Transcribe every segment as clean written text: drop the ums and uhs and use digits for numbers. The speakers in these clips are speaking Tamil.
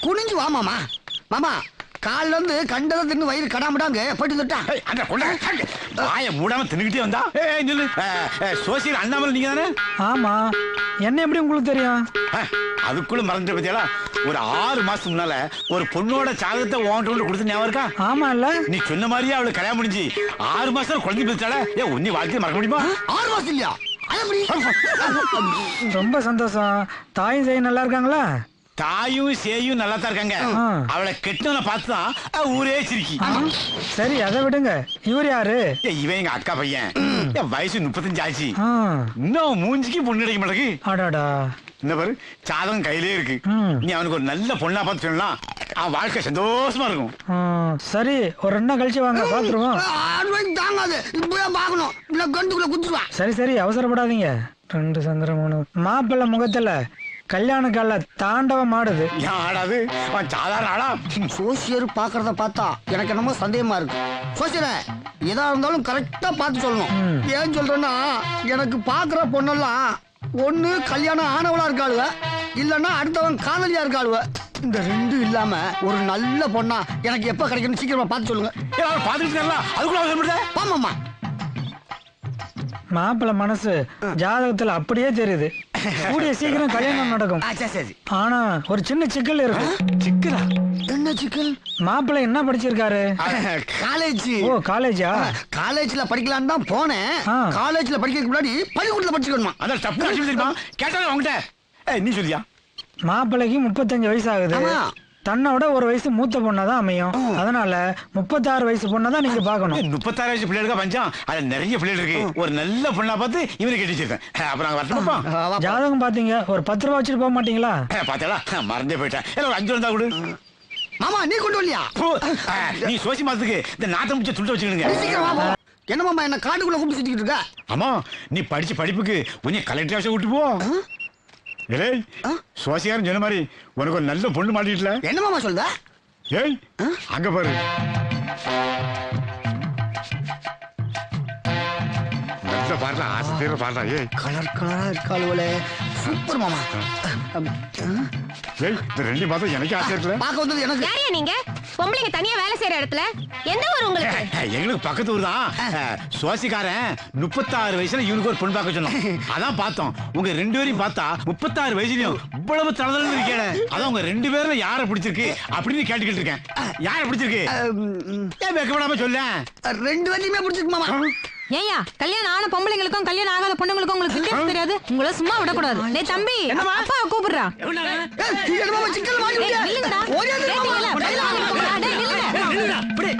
குனிஞ்சு வா மாமா. மாமா கால்ல இருந்து கண்டதை தின்னு வயிறு கடாமடாங்க போயிட்டு வந்துட்டான். அந்த கொள்ள வாய மூடாம தின்னுக்கிட்டே வந்தா. நில்லு. சோசியல் அண்ணாமலை நீங்க தானே? ஆமா. என்ன எப்படி உங்களுக்கு தெரியும்? அதுக்குள்ள மறந்துட்டு பத்தியாளா, ஒரு 6 மாசத்துக்கு முன்னால ஒரு பொண்ணோட சாதத்தை உன்கிட்ட கொடுத்து ஞாபகம் இருக்கா? ஆமா இல்ல, நீ சொன்ன மாதிரியே அவளுக்கு கல்யாணம் முடிஞ்சு 6 மாசம் குழந்தை பிடிச்சால. உன்னை வாழ்க்கையை மறக்க முடியுமா? 6 மாசம் இல்லையா? ரொம்ப சந்தோஷம். தாயும் செய்ய நல்லா இருக்காங்களா? தாயும் சேயும் நல்லா தான் இருக்காங்க. அவளை கெட்டவனை பார்த்துதான் ஊரே சிரிக்கி. சரி அதை விடுங்க. இவர் யாரு? இவன் எங்க அக்கா பையன். வயசு 35 ஆச்சு. இன்னும் மூஞ்சிக்கு பொண்ணு கிடைக்க மாட்டேங்குது. அடாடா. இந்த பாரு சாதகம் கையிலே இருக்கு. நீ அவனுக்கு ஒரு நல்ல பொண்ணா பார்த்து சொல்லலாம், அவன் வாழ்க்கை சந்தோஷமா இருக்கும். சரி ஒரு 2 நாள் கழிச்சு வாங்க பாத்துருவோம். தாங்காது இப்பதான் பாக்கணும். இல்ல கண்டுக்குள்ள குத்துவா. சரி சரி அவசரப்படாதீங்க. 2 சந்திரம் 3 மாப்பிள்ளை முகத்துல கல்யாண கால தாண்டவம் ஆடுது. ஆடாது, அவன் சாதாரண ஆளா? சோசியர் பாக்குறத பார்த்தா எனக்கு என்னமோ சந்தேகமா இருக்கு. சோசியர எதா இருந்தாலும் கரெக்டா பார்த்து சொல்லணும். ஏன் சொல்றேன்னா எனக்கு பாக்குற பொண்ணெல்லாம் ஒண்ணு கல்யாணம் ஆனவளா இருக்காளுவ, இல்லன்னா அடுத்தவன் காதலியா இருக்காளுவ. இந்த 2 இல்லாம ஒரு நல்ல பொண்ணா எனக்கு எப்ப கிடைக்கும்னு சீக்கிரமா பார்த்து சொல்லுங்க. பாத்துட்டு அதுக்குள்ள ஆமாமா. மாப்பிள்ள மனசு ஜாதகத்துல அப்படியே தெரியுது. கூடிய சீக்கிரம் கல்யாணம் நடக்கும். ஆனா ஒரு சின்ன சிக்கல் இருக்கு. சிக்கலா? என்ன சிக்கல்? மாப்பிள்ள என்ன படிச்சிருக்காரு? காலேஜ். ஓ காலேஜா? காலேஜ்ல படிக்கலான்னு தான் போனேன். காலேஜ்ல படிக்கிறதுக்கு முன்னாடி பள்ளிக்கூடத்துல படிச்சுக்கணுமா? அதான் தப்பு தெரியுமா? கேட்டாலும் அவங்ககிட்ட நீ சொல்லியா? மாப்பிள்ளைக்கு 35 வயசு ஆகுது. தன்னோட ஒரு வயசு மூத்த பொண்ணாதான் அமையும். அதனால 36 வயசு பொண்ணதான் நீங்க பாக்கணும். 36 வயசு பிள்ளைகளுக்கா பஞ்சம்? அது நிறைய பிள்ளைகள் இருக்கு. ஒரு நல்ல பொண்ணா பார்த்து இவனுக்கு கட்டிச்சிருக்கேன். அப்புறம் வரட்டுமா? ஜாதகம் பாத்தீங்க, ஒரு 10 ரூபா வச்சுட்டு போக மாட்டீங்களா? பாத்தீங்களா, மறந்தே போயிட்டேன். ஒரு 5 இருந்தா கொடு. மாமா நீ கொண்டு வரலையா? நீ சோசி மாசத்துக்கு இந்த நாட்டம் முடிச்ச துண்டு வச்சுக்கிடுங்க. என்ன மாமா என்ன காட்டுக்குள்ள கூப்பிட்டு சுத்திக்கிட்டு இருக்க? ஆமா, நீ படிச்ச படிப்புக்கு உன்னை கலெக்டர் ஆஃபீஸ் விட்டு போ. சுவாசியாரும் சொன்ன மாதிரி உனக்கு ஒரு நல்ல பொண்ணு மாட்டிட்டல. என்ன மாமா சொல்ற? ஏய் அங்க பாரு, நல்ல பாருடா, ஆசை தீர பாருடா. ஏய் கலர் கலரா இருக்காளுவலே, சூப்பர் மாமா. ஏய் இந்த 2 மாதம் எனக்கு ஆசை இருக்குல்ல. பாக்க வந்தது எனக்கு. யாரையா நீங்க? பொம்பளைங்க தனியா வேலை செய்யற இடத்துல எந்த ஊர் உங்களுக்கு? எங்களுக்கு பக்கத்து ஊர் தான். சுவாசிக்காரன் 36 வயசுல இவனுக்கு ஒரு பொண்ணு பார்க்க சொன்னோம். அதான் பார்த்தோம். உங்க 2 பேரையும் பார்த்தா 36 வயசுலயும் இவ்வளவு தளதளன்னு இருக்கேன். அதான் உங்க 2 பேர்ல யாரை பிடிச்சிருக்கு அப்படின்னு கேட்டுக்கிட்டு இருக்கேன். யாரை பிடிச்சிருக்கு? ஏன் வெக்கப்படாம சொல்ல? 2 பேரையுமே பிடிச்சிருக்கு மாமா. ஏயா கல்யாணம் ஆன பொம்பளைங்களுக்கும் கல்யாணம் ஆகாத பொண்ணுங்களுக்கும் உங்களுக்கு வித்தியாசம் தெரியாது? உங்களை சும்மா விடக்கூடாது. டேய் தம்பி, அப்பா கூப்பிடுறா. என்ன மாமா சிக்கல் மாட்டிட்டியா? ஓடியாதீங்க மாமா. டேய் நில்லுங்க. அப்படி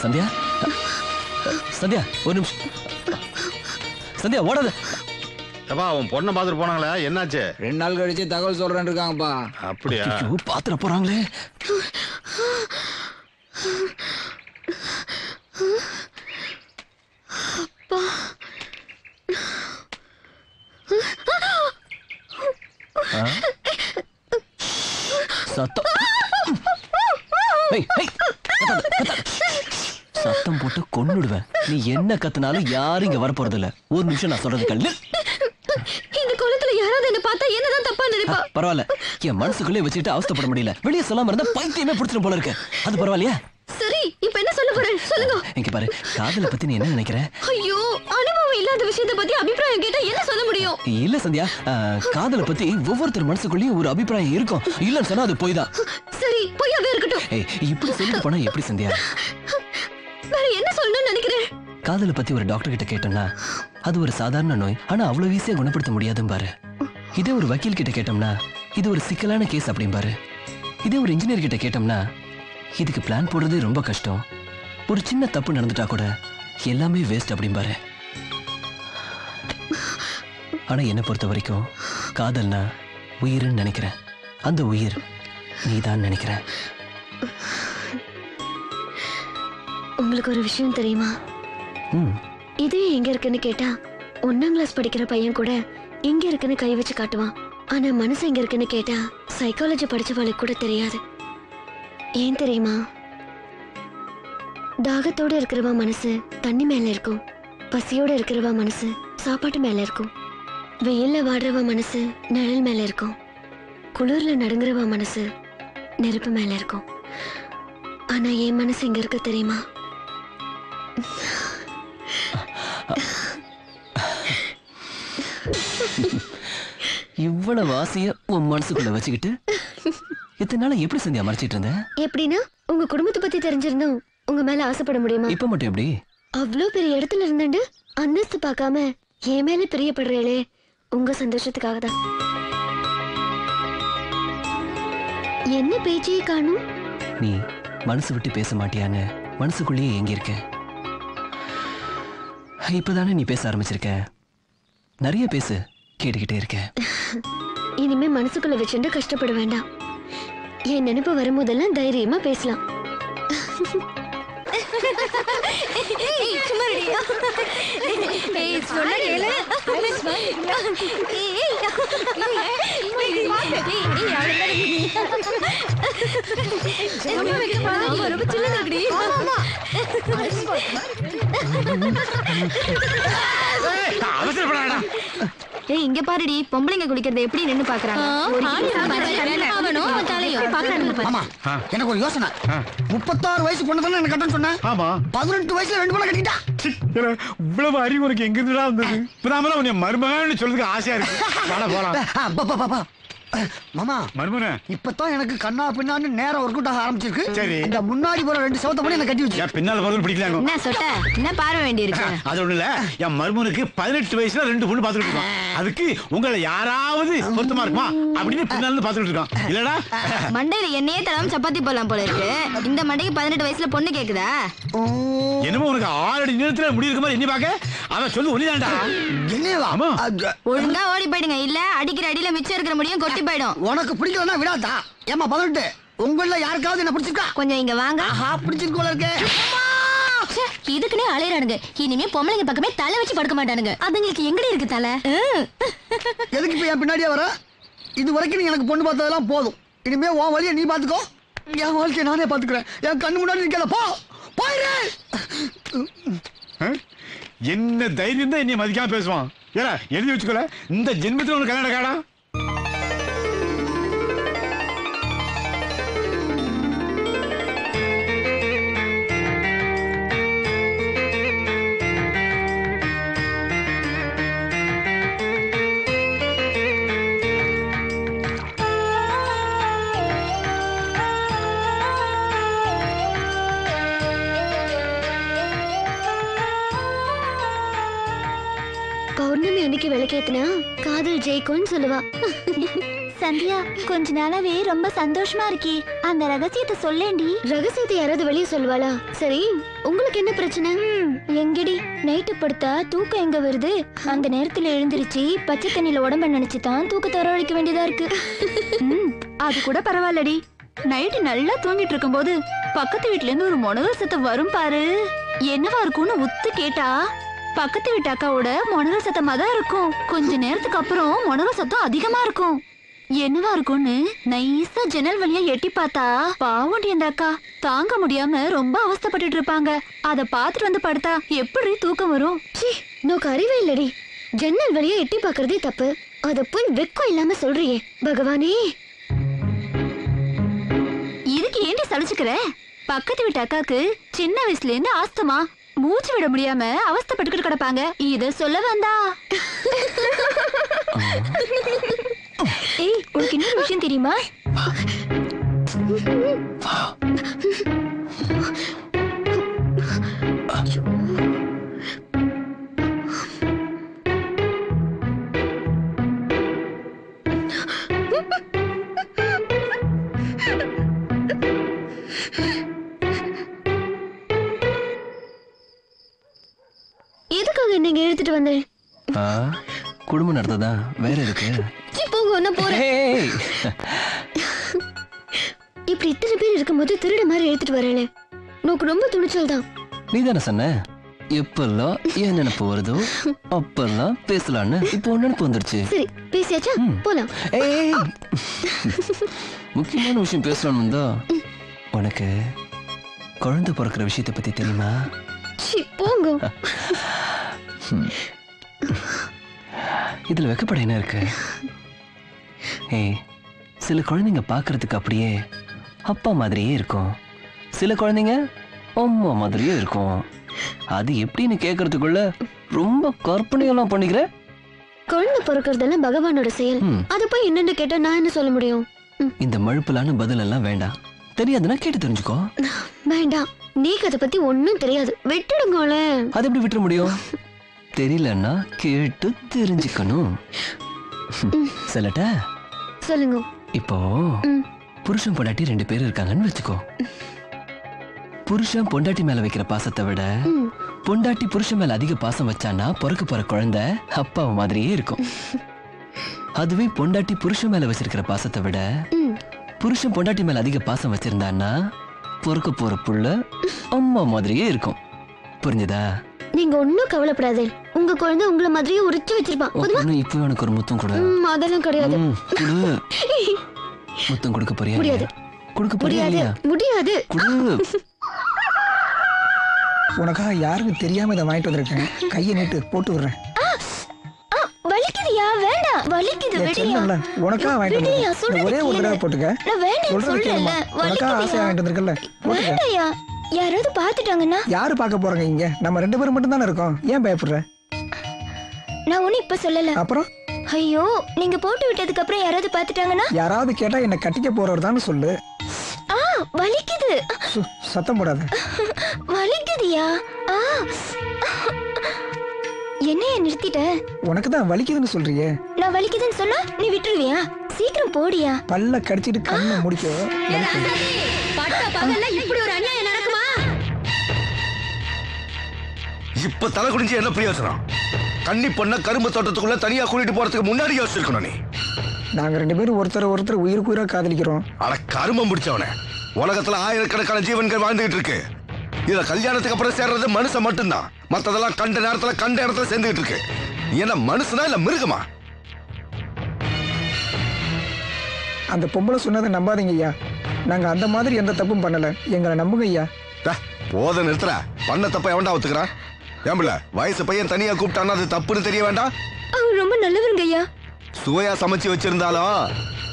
சந்தியா, சந்தியா ஒரு நிமிஷம். சந்தியா ஓடாத. அப்பா உன் பொண்ணை பார்த்துட்டு போனாங்களே, என்னாச்சு? 2 நாள் கழிச்சு தகவல் சொல்றேன்னு இருக்காங்கப்பா. அப்படியா? பாத்துற போறாங்களே. சத்தம் சத்தம் போட்டு கொன்னுடுவேன். நீ என்ன கத்துனாலும் யாரும் இங்க வர போறது இல்ல. ஒரு நிமிஷம் நான் சொல்றது கல்லு. இந்த குளத்துல யாராவது என்ன பார்த்தா என்னதான் தப்பா நினைப்பா? பரவாயில்ல, என் மனசுக்குள்ளே வச்சுக்கிட்டு அவஸ்தைப்பட முடியல. வெளியே சொல்லாம இருந்தா பைத்தியமே பிடிச்சிடும் போல இருக்கு. அது பரவாயில்லையா? சரி இப்ப என்ன சொல்ல போறேன் சொல்லுங்க. இங்க பாரு, காதலை பத்தி நீ என்ன நினைக்கிற? ஐயோ, அனுபவம் இல்லாத விஷயத்தை பத்தி அபிப்பிராயம் கேட்டா என்ன சொல்ல முடியும்? இல்ல சந்தியா, காதலை பத்தி ஒவ்வொருத்தர் மனசுக்குள்ளேயும் ஒரு அபிப்பிராயம் இருக்கும். இல்லன்னு சொன்னா அது போய் தான். சரி பொய்யாவே இருக்கட்டும். இப்படி சொல்லிட்டு போனா எப்படி சந்தியா? வேற என்ன சொல்லணும்னு நினைக்கிறேன்? காதலை பத்தி ஒரு டாக்டர் கிட்ட கேட்டோம்னா அது ஒரு சாதாரண நோய், ஆனா அவ்வளவு ஈஸியா குணப்படுத்த முடியாதுன்னு பாரு. இதே ஒரு வக்கீல் கிட்ட கேட்டோம்னா இது ஒரு சிக்கலான கேஸ் அப்படின்னு பாரு. இதே ஒரு இன்ஜினியர் கிட்ட கேட்டோம்னா இதுக்கு பிளான் போடுறதே ரொம்ப கஷ்டம். ஒரு சின்ன தப்பு நடந்துட்டா கூட எல்லாமே வேஸ்ட் அப்படிம்பாரு. ஆனா என்னை பொறுத்த வரைக்கும் காதல்னா உயிர்னு நினைக்கிறேன். அந்த உயிர் நீதான் நினைக்கிறேன். உங்களுக்கு ஒரு விஷயம் தெரியுமா? இது எங்க இருக்குன்னு கேட்டா 1ஆம் கிளாஸ் படிக்கிற பையன் கூட இங்க இருக்குன்னு கை வச்சு காட்டுவான். ஆனா மனசு எங்க இருக்குன்னு கேட்டா சைக்காலஜி படிச்சவளுக்கு கூட தெரியாது. ஏன் தெரியுமா? தாகத்தோட இருக்கிறவா மனசு தண்ணி மேல இருக்கும், பசியோட இருக்கிறவா மனசு சாப்பாட்டு மேல இருக்கும், வெயில்ல வாடுறவா மனசு நிழல் மேல இருக்கும், குளிர்ல நடுங்குறவா மனசு நெருப்பு மேல இருக்கும். ஆனா என் மனசு எங்க இருக்கு தெரியுமா? இவ்வளவு ஆசைய உன் மனசுக்குள்ள வச்சுக்கிட்டு இத்தனை நாள எப்படி சந்தியா மறைச்சிட்டு இருந்த? எப்படின்னா உங்க குடும்பத்தை பத்தி தெரிஞ்சிருந்தோம் உங்க மேல ஆசைப்பட முடியுமா? இப்ப மட்டும் எப்படி? அவ்வளோ பெரிய இடத்துல இருந்துட்டு அந்தஸ்து பார்க்காம என் மேல பிரியப்படுறீங்களே, உங்க சந்தோஷத்துக்காக தான். என்ன பேச்சையே காணும்? நீ மனசு விட்டு பேச மாட்டியான்னு மனசுக்குள்ளேயே எங்க இருக்க. இப்பதானே நீ பேச ஆரம்பிச்சிருக்க. நிறைய பேசு, கேட்டுக்கிட்டே இருக்க. இனிமே மனசுக்குள்ள வச்சுட்டு கஷ்டப்பட வேண்டாம். என் நினைப்பு வரும்போதெல்லாம் தைரியமா பேசலாம். அவசரப்படாடா. ஏய் இங்க பாருடி, பொம்பளைங்க குளிக்கிறது எப்படி நின்னு பாக்குறாங்க. ஆமா, எனக்கு ஒரு யோசனை. 36 வயசு பொண்ணு தானே எனக்கு கட்டணும் சொன்னேன். ஆமா, 18 வயசுல 2 பொண்ணை கட்டிட்டா. இவ்வளவு அறிவு உனக்கு எங்க இருந்துடா வந்தது? இப்பதான் உன்னை மருமகன்னு சொல்றதுக்கு ஆசையா இருக்கு. போலாம். மாமா, மருமகனே, இப்பதான் எனக்கு கண்ணா பின்னான்னு நேரம் ஒர்க் அவுட் ஆக ஆரம்பிச்சிருக்கு. சரி. இந்த முன்னாடி போற 2 சவத்தை பண்ணி எனக்கு கட்டி வச்சு. பின்னால போறது பிடிக்கலாங்க. என்ன சொட்ட? என்ன பார்வை வேண்டி இருக்கு? அது ஒண்ணு இல்ல, என் மருமனுக்கு 18 வயசுல 2 பொண்ணு பாத்துட்டு இருக்கோம். அதுக்கு உங்களை யாராவது பொருத்தமா இருக்குமா அப்படின்னு பின்னால இருந்து பாத்துட்டு இருக்கோம். இல்லடா, மண்டையில எண்ணெயே தராம சப்பாத்தி போடலாம் போல இருக்கு. இந்த மண்டைக்கு 18 வயசுல பொண்ணு கேக்குதா? என்னமோ உனக்கு 6 அடி நீளத்துல முடி இருக்க மாதிரி என்ன பாக்க? அவன் சொல்லு ஒண்ணுதான்டா. என்னவா? ஆமா. ஒழுங்கா ஓடி போயிடுங்க, இல்ல அடிக்கிற அடியில மிச்சம் இருக்கிற முடியும் கொட்டி போயிடும். உனக்கு பிடிக்கலன்னா விடாதா? ஏமா 18 உங்கள யாருக்காவது என்ன பிடிச்சிருக்கா? கொஞ்சம் இங்க வாங்க. ஆஹா, பிடிச்சிருக்கோல இருக்கு. இதுக்குனே அலையறானுங்க. இனிமே பொம்பளைங்க பக்கமே தலை வச்சு படுக்க மாட்டானுங்க. அதுங்களுக்கு எங்கடி இருக்கு தலை? எதுக்கு இப்ப என் பின்னாடியே வர? இது வரைக்கும் நீ எனக்கு பொண்ணு பார்த்ததெல்லாம் போதும். இனிமே உன் வழியை நீ பாத்துக்கோ, என் வாழ்க்கையை நானே பாத்துக்கிறேன். என் கண்ணு முன்னாடி நிக்கல, போ போயிரு. என்ன தைரியம் தான் என்னை மதிக்காம பேசுவான். ஏடா எழுதி வச்சுக்கோல, இந்த ஜென்மத்துல உனக்கு கல்யாணம் காடா. பௌர்ணமி அன்னைக்கு விளக்கேத்துனா காதல் ஜெயிக்கும்னு சொல்லுவா. சந்தியா, கொஞ்ச நாளாவே ரொம்ப சந்தோஷமா இருக்கி. அந்த ரகசியத்தை சொல்லேண்டி. ரகசியத்தை யாராவது வெளியே சொல்லுவாளா? சரி, உங்களுக்கு என்ன பிரச்சனை? எங்கடி நைட்டு படுத்தா தூக்கம் எங்க வருது? அந்த நேரத்துல எழுந்திருச்சு பச்சை தண்ணியில உடம்ப நினைச்சுதான் தூக்கத்தை வரவழைக்க வேண்டியதா இருக்கு. அது கூட பரவாயில்லடி. நைட்டு நல்லா தூங்கிட்டு இருக்கும் போது பக்கத்து வீட்டுல இருந்து ஒரு முனகல் சத்தம் வரும் பாரு. என்னவா இருக்கும்னு உத்து கேட்டா பக்கத்து வீட்டு அக்காவோட முனகல் சத்தமா தான் இருக்கும். கொஞ்ச நேரத்துக்கு அப்புறம் முனகல் சத்தம் அதிகமா இருக்கும். என்னவா இருக்கும்னு நைஸா ஜன்னல் வழியா எட்டி பார்த்தா பாவண்டி அந்த அக்கா தாங்க முடியாம ரொம்ப அவஸ்தைப்பட்டுட்டு இருப்பாங்க. அத பாத்துட்டு வந்து படுத்தா எப்படி தூக்கம் வரும்? நோக்கு அறிவே இல்லடி. ஜன்னல் வழியா எட்டி பாக்குறதே தப்பு. அத போய் வெக்கம் இல்லாம சொல்றியே பகவானே. இதுக்கு ஏண்டி சலிச்சுக்கிற? பக்கத்து வீட்டு அக்காக்கு சின்ன வயசுல இருந்து ஆஸ்துமா, மூச்சு விட முடியாம அவஸ்தைப்பட்டுக்கிட்டு கிடப்பாங்க. இத சொல்ல வந்தா. ஏய், உனக்கு இன்னொரு விஷயம் தெரியுமா? எதுக்காக நீங்க எடுத்துட்டு வந்தேன்? குடும்பம் நடத்ததான் வேற இருக்கு. போங்க ஒன்னும் போறேன். இப்படி இத்தனை பேர் இருக்கும்போது திருட மாதிரி எடுத்துட்டு வரல. உனக்கு ரொம்ப துணிச்சல் தான். நீ தானே சொன்ன எப்பெல்லாம் ஏன் நினைப்பு வருதோ அப்பெல்லாம் பேசலான்னு. இப்போ நினைப்பு வந்துருச்சு. சரி பேசியாச்சா? போலாம். முக்கியமான விஷயம் பேசலாம்னு தான். உனக்கு குழந்தை பிறக்கிற விஷயத்தை பத்தி தெரியுமா? போங்க. இதுல வெக்கப்பட என்ன இருக்கு? சில குழந்தைங்க பாக்குறதுக்கு அப்படியே அப்பா மாதிரியே இருக்கும், சில குழந்தைங்க அம்மா மாதிரியே இருக்கும். அது எப்படின்னு கேக்குறதுக்குள்ள ரொம்ப கற்பனையெல்லாம் பண்ணிக்கிற. குழந்தை பிறக்கிறதெல்லாம் பகவானோட செயல். அது போய் என்னன்னு கேட்டா நான் என்ன சொல்ல முடியும்? இந்த மழுப்பலான பதில் எல்லாம் வேண்டாம். தெரியாதுன்னா கேட்டு தெரிஞ்சுக்கோ. வேண்டாம், நீக்கு அதை பத்தி ஒன்னும் தெரியாது, விட்டுடுங்களே. அது எப்படி விட்டுற முடியும்? தெரியலன்னா கேட்டு தெரிஞ்சுக்கணும். சொல்லட்ட? சொல்லுங்க. இப்போ புருஷன் பொண்டாட்டி 2 பேர் இருக்காங்கன்னு வச்சுக்கோ. புருஷன் பொண்டாட்டி மேல வைக்கிற பாசத்தை விட பொண்டாட்டி புருஷன் மேல அதிக பாசம் வச்சானா பிறக்க போற குழந்தை அப்பா மாதிரியே இருக்கும். அதுவே பொண்டாட்டி புருஷன் மேல வச்சிருக்கிற பாசத்தை விட புருஷன் பொண்டாட்டி மேல அதிக பாசம் வச்சிருந்தான்னா பிறக்க போற புள்ள அம்மா மாதிரியே இருக்கும். புரிஞ்சுதா? நீங்க ஒன்னும் கவலைப்படாதே, உங்க குழந்தை உங்களை மாதிரியே உரிச்சு வச்சிருப்பான். இப்போ எனக்கு ஒரு முத்தம் கொடு. அதெல்லாம் கிடையாது. முத்தம் கொடுக்க போறியா? முடியாது. கொடுக்க போறியா? முடியாது. உனக்காக யாருக்கும் தெரியாம இதை வாங்கிட்டு வந்திருக்கேன். கையை நீட்டு போட்டு விடுறேன். வலிக்குதுயா? வேண்டாம், வலிக்குது. வெடியா உனக்காக வாங்கிட்டு வந்திருக்கேன். ஒரே ஒரு தடவை போட்டுக்க. நான் வேண்டாம் சொல்றேன்ல. உனக்காக ஆசையா வாங்கிட்டு வந்திருக்கல. வேண்டாம்யா, யாராவது பாத்துட்டாங்கன்னா? யாரு பார்க்க போறாங்க? இங்க நம்ம 2 பேரும் மட்டும் தானே இருக்கோம். ஏன் பயப்படுற? நான் ஒண்ணு இப்ப சொல்லல. அப்புறம்? ஐயோ, நீங்க போட்டு விட்டதுக்கு அப்புறம் யாராவது பாத்துட்டாங்கன்னா? யாராவது கேட்டா என்ன கட்டிக்க போறவர் தான் சொல்லு. வலிக்குது. சத்தம் போடாத. வலிக்குதியா? என்னைய நிறுத்திட்ட? உனக்கு தான் வலிக்குதுன்னு சொல்றியே. நான் வலிக்குதுன்னு சொன்னா நீ விட்டுருவியா? சீக்கிரம் போடியா. பல்ல கடிச்சிட்டு கண்ணை முடிக்க. இப்படி ஒரு அநியாயம் நடக்குமா? இப்ப தலை குடிஞ்சு என்ன பிரயோஜனம்? கன்னி பொண்ண கரும்பு தோட்டத்துக்குள்ள தனியா கூட்டிட்டு போறதுக்கு முன்னாடி யோசிச்சிருக்கணும் நீ. நாங்க 2 பேரும் ஒருத்தர் உயிருக்கு உயிரா காதலிக்கிறோம். அட கருமம் முடிச்சவன, உலகத்துல ஆயிரக்கணக்கான ஜீவன்கள் வாழ்ந்துகிட்டு இருக்கு. இதுல கல்யாணத்துக்கு அப்புறம் சேர்றது மனுஷன் மட்டும்தான். மத்ததெல்லாம் கண்ட நேரத்துல கண்ட இடத்துல சேர்ந்துகிட்டு இருக்கு. என்ன மனுஷனா இல்ல மிருகமா? அந்த பொம்பளை சொன்னதை நம்பாதீங்க ஐயா. நாங்க அந்த மாதிரி எந்த தப்பும் பண்ணல. எங்களை நம்புங்க ஐயா. போத நிறுத்துற. பண்ண தப்ப எவன்டா ஒத்துக்கிறான்? ஏம்பிள்ள, வயசு பையன் தனியா கூப்பிட்டான்னா அது தப்புன்னு தெரிய வேண்டாம்? அவங்க ரொம்ப நல்லவருங்க ஐயா. சுவையா சமைச்சு வச்சிருந்தாலும்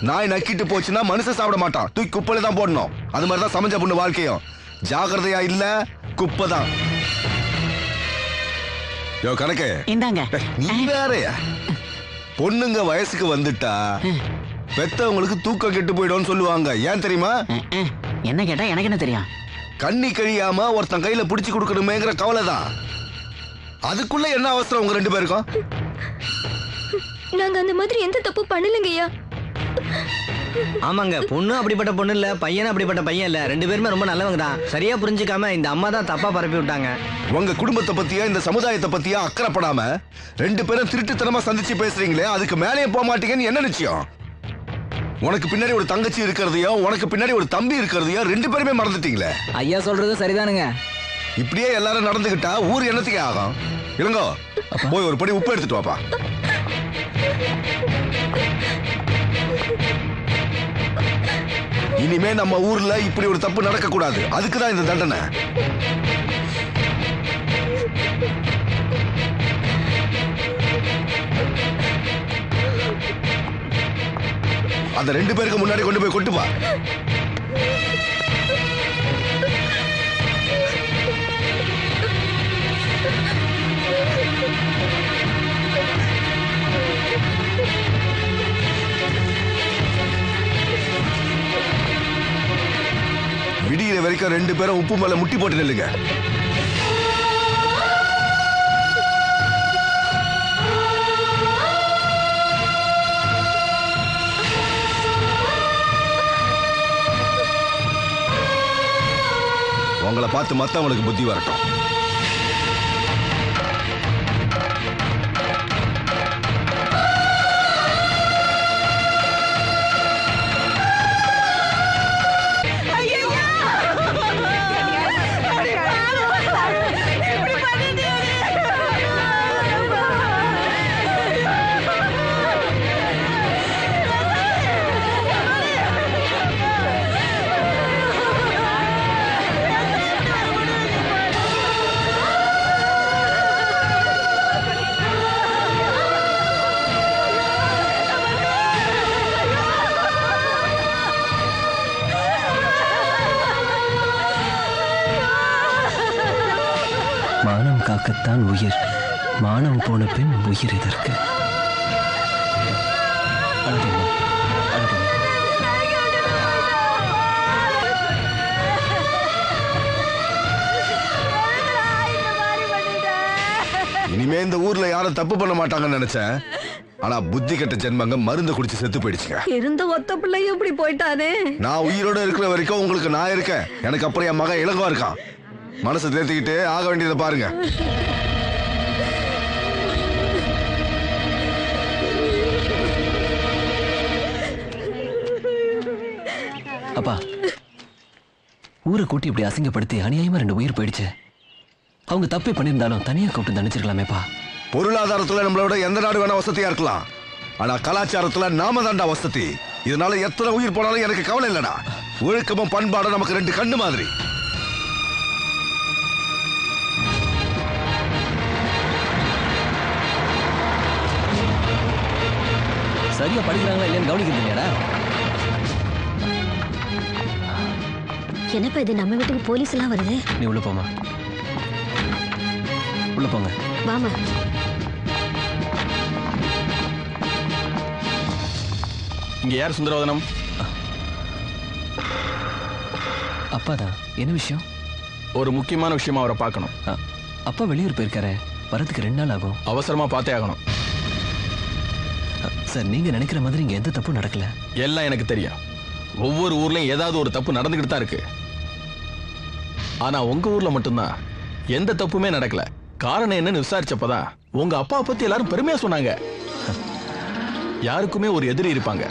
நாய் நக்கிட்டு போச்சுன்னா மனுஷன் சாப்பிட மாட்டான், தூக்கி குப்பையில தான் போடணும். அது மாதிரிதான் சமைச்ச பொண்ணு வாழ்க்கையும். ஜாகிரதையா இல்ல குப்பை தான். யோ கணக்கு இந்தாங்க. நீ வேறயா? பொண்ணுங்க வயசுக்கு வந்துட்டா பெத்தவங்களுக்கு தூக்கம் கெட்டு போயிடும்னு சொல்லுவாங்க. ஏன் தெரியுமா? என்ன கேட்டா எனக்கு என்ன தெரியும்? கண்ணி கழியாம ஒருத்தன் கையில பிடிச்சு கொடுக்கணுமேங்கிற கவலை தான். அதுக்குள்ள என்ன அவசரம் உங்க 2 பேருக்கும்? நாங்க அந்த மாதிரி எந்த தப்பு பண்ணலங்கய்யா. ஆமாங்க, பொண்ணு அப்படிப்பட்ட பொண்ணு இல்ல, பையனும் அப்படிப்பட்ட பையன் இல்ல. 2 பேருமே ரொம்ப நல்லவங்க தான். சரியா புரிஞ்சுக்காம இந்த அம்மா தான் தப்பா பரப்பி விட்டாங்க. உங்க குடும்பத்தை பத்தியா இந்த சமுதாயத்தை பத்தியா அக்கறைப்படாம 2 பேரும் திருட்டுத்தனமா சந்திச்சு பேசுறீங்களே, அதுக்கு மேலேயே போக மாட்டீங்கன்னு என்ன நிச்சயம்? உனக்கு பின்னாடி ஒரு தங்கச்சி இருக்கிறதையோ உனக்கு பின்னாடி ஒரு தம்பி இருக்கிறதையோ 2 பேருமே மறந்துட்டீங்களே. ஐயா சொல்றது சரிதானுங்க. இப்படியே எல்லாரும் நடந்துகிட்டா ஊர் என்னத்துக்கே ஆகும்? இல்லங்கோ, போய் ஒரு படி உப்பு எடுத்துட்டு வாப்பா. இனிமே நம்ம ஊர்ல இப்படி ஒரு தப்பு நடக்க கூடாது. அதுக்குதான் இந்த தண்டனை. அந்த 2 பேருக்கு முன்னாடி கொண்டு போய் கொட்டுப்பா. விடியிற வரைக்கும் 2 பேரும் உப்பு மேல முட்டி போட்டு நில்லுங்க. உங்களை பார்த்து மத்தவங்களுக்கு புத்தி வரட்டும். மானம் காக்கத்தான் உயிர், மானம் போன பின் உயிர் எதற்கு? அழகம்மா, அழகம்மா. இனிமே இந்த ஊர்ல யாரும் தப்பு பண்ண மாட்டாங்கன்னு நினைச்சேன். ஆனா புத்தி கெட்ட ஜென்மங்க மருந்து குடிச்சு செத்து போயிடுச்சுங்க. இருந்த ஒத்த பிள்ளையும் இப்படி போயிட்டானே. நான் உயிரோட இருக்கிற வரைக்கும் உங்களுக்கு நான் இருக்கேன். எனக்கு அப்புறம் என் மகன் இளங்கோ இருக்கான். மனசை தேர்த்திக்கிட்டு ஆக வேண்டியதை பாருங்க. அப்பா, ஊரை கூட்டி இப்படி அசிங்கப்படுத்தி அநியாயமா 2 உயிர் போயிடுச்சு. அவங்க தப்பே பண்ணியிருந்தாலும் தனியா கூப்பிட்டு தண்டிச்சிருக்கலாமேப்பா. பொருளாதாரத்துல நம்மளோட எந்த நாடு வேணா வசதியா இருக்கலாம். ஆனா கலாச்சாரத்துல நாம தாண்டா வசதி. இதனால எத்தனை உயிர் போனாலும் எனக்கு கவலை இல்லடா. ஒழுக்கமும் பண்பாடும் நமக்கு 2 கண்ணு மாதிரி. சரியா படிக்கிறாங்களா இல்லையான்னு கவனிக்கிறது இல்லையாடா? என்னப்பா இது, நம்ம வீட்டுக்கு போலீஸ் எல்லாம் வருது? நீ உள்ள போமா, உள்ள போங்க. வாமா. இங்க யார் சுந்தரவதனம்? அப்பாதான். என்ன விஷயம்? ஒரு முக்கியமான விஷயமா அவரை பார்க்கணும். அப்பா வெளியூர் போயிருக்காரு, வரதுக்கு 2 நாள் ஆகும். அவசரமா பார்த்தே ஆகணும். சார், நீங்க நினைக்கிற மாதிரி இங்க எந்த தப்பும் நடக்கல. எல்லாம் எனக்கு தெரியும். ஒவ்வொரு ஊர்லயும் ஏதாவது ஒரு தப்பு நடந்துகிட்டு தான் இருக்கு. ஆனா உங்க ஊர்ல மட்டும்தான் எந்த தப்புமே நடக்கல. காரணம் என்னன்னு விசாரிச்சப்பதான் உங்க அப்பா பத்தி எல்லாரும் பெருமையா சொன்னாங்க. யாருக்குமே ஒரு எதிரி இருப்பாங்க.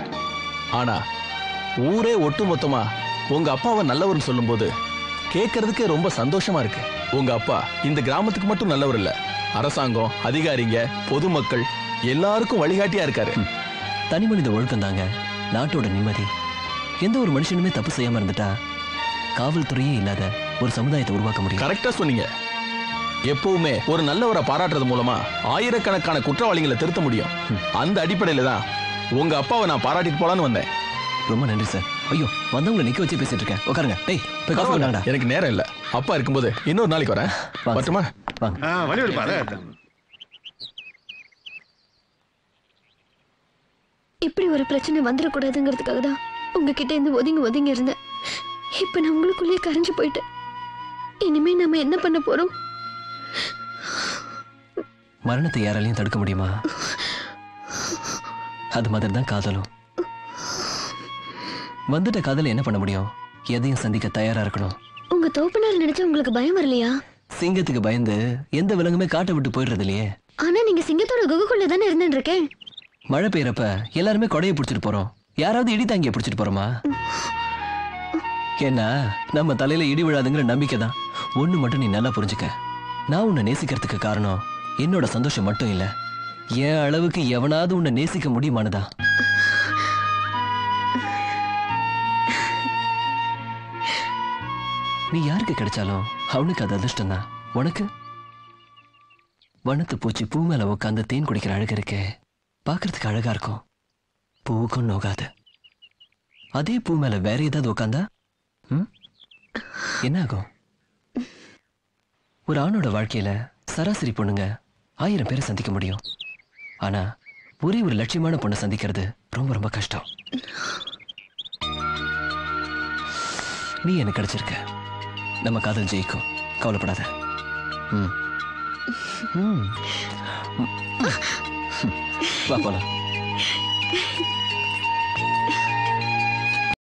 ஆனா ஊரே ஒட்டுமொத்தமா உங்க அப்பாவை நல்லவர்னு சொல்லும்போது கேட்கறதுக்கே ரொம்ப சந்தோஷமா இருக்கு. உங்க அப்பா இந்த கிராமத்துக்கு மட்டும் நல்லவர் இல்ல, அரசாங்கம், அதிகாரிங்க, பொதுமக்கள் எல்லாருக்கும் வழிகாட்டியா இருக்காரு. தனி மனித ஒழுக்கம் தாங்க நாட்டோட நிம்மதி. எந்த ஒரு மனுஷனுமே தப்பு செய்யாம இருந்துட்டா காவல்துறையே இல்லாத ஒரு சமுதாயத்தை உருவாக்க முடியும். கரெக்டா சொன்னீங்க. எப்பவுமே ஒரு நல்லவரை பாராட்டுறது மூலமா ஆயிரக்கணக்கான குற்றவாளிகளை திருத்த முடியும். அந்த அடிப்படையில தான் உங்க அப்பாவை நான் பாராட்டிட்டு போலான்னு வந்தேன். ரொம்ப நன்றி சார். ஐயோ, வந்தவங்களை நிக்க வச்சு பேசிட்டு இருக்கேன். உட்காருங்க. டேய், போய் காஃபி கொண்டாங்கடா. எனக்கு நேரம் இல்ல. அப்பா இருக்கும்போது இன்னொரு நாளைக்கு வரேன். வரட்டுமா? இப்படி ஒரு பிரச்சனை வந்துடக்கூடாதுங்கிறதுக்காக தான் உங்ககிட்ட இருந்து ஒதுங்கி இருந்தேன். இப்ப நான் உங்களுக்குள்ளே கரைஞ்சு போயிட்டேன். இனிமே நம்ம என்ன பண்ண போறோம்? மரணத்தை யாராலையும் தடுக்க முடியுமா? அது மாதிரி தான் காதலும். வந்துட்ட காதல என்ன பண்ண முடியும்? எதையும் சந்திக்க தயாரா இருக்கணும். உங்க தோப்பனார் நினைச்சா உங்களுக்கு பயம் வரலையா? சிங்கத்துக்கு பயந்து எந்த விலங்குமே காட்டை விட்டு போயிடுறது இல்லையே. ஆனா நீங்க சிங்கத்தோட குகைக்குள்ள தானே இருந்துட்டு இருக்கேன். மழை பெய்யறப்ப எல்லாருமே கொடையை பிடிச்சிட்டு போறோம். யாராவது இடி தாங்கிய பிடிச்சிட்டு போறோமா? ஏன்னா நம்ம தலையில இடி விழாதுங்கிற நம்பிக்கை தான். ஒண்ணு மட்டும் நீ நல்லா புரிஞ்சுக்க. நான் உன்னை நேசிக்கிறதுக்கு காரணம் என்னோட சந்தோஷம் மட்டும் இல்ல, என் அளவுக்கு எவனாவது உன்னை நேசிக்க முடியுமானதா. நீ யாருக்கு கிடைச்சாலும் அவனுக்கு அது அதிர்ஷ்டம் தான். உனக்கு வனத்து பூச்சி பூ மேல உட்காந்து தேன் குடிக்கிற அழகு இருக்கே, பாக்குறதுக்கு அழகா இருக்கும், பூவுக்கும் நோகாது. அதே பூ மேல வேற ஏதாவது உட்காந்தா என்ன ஆகும்? ஒரு ஆணோட வாழ்க்கையில சராசரி பொண்ணுங்க 1000 பேரை சந்திக்க முடியும். ஆனா ஒரே ஒரு லட்சியமான பொண்ணை சந்திக்கிறது ரொம்ப ரொம்ப கஷ்டம். நீ எனக்கு கிடைச்சிருக்க. நம்ம காதல் ஜெயிக்கும், கவலைப்படாத. வா போலாம்.